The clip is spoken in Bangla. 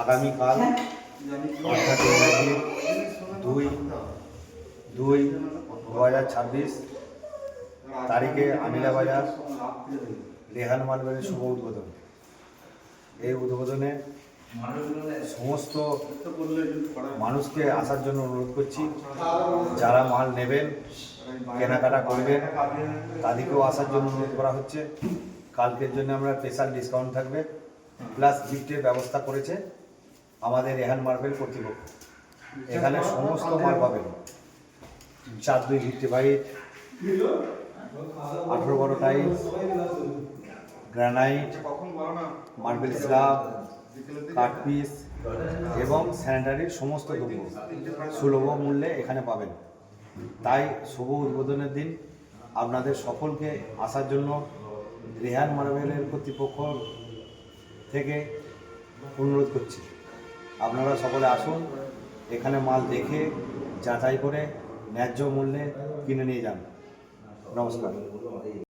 আগামীকাল অর্থাৎ 2/2/2026 তারিখে আমিলাবাজার রেহান মার্বেলের শুভ উদ্বোধন। এই উদ্বোধনে সমস্ত মানুষকে আসার জন্য অনুরোধ করছি। যারা মাল নেবেন, কেনাকাটা করবেন, তাদেরকেও আসার জন্য অনুরোধ করা হচ্ছে। কালকের জন্য আমরা স্পেশাল ডিসকাউন্ট থাকবে, প্লাস গিফটের ব্যবস্থা করেছে আমাদের রেহান মার্বেল কর্তৃপক্ষ। এখানে সমস্ত মাল পাবেন, 4-2 ভিক্টিভাইট, 18 টাইলস, গ্রানাইট, মার্বেল স্ল্যাব, কাঠপিস এবং স্যানিটারির সমস্ত দ্রব্য সুলভ মূল্যে এখানে পাবেন। তাই শুভ উদ্বোধনের দিন আপনাদের সকলকে আসার জন্য রেহান মার্বেলের কর্তৃপক্ষ থেকে অনুরোধ করছি। আপনারা সকলে আসুন, এখানে মাল দেখে যাচাই করে ন্যায্য মূল্যে কিনে নিয়ে যান। নমস্কার।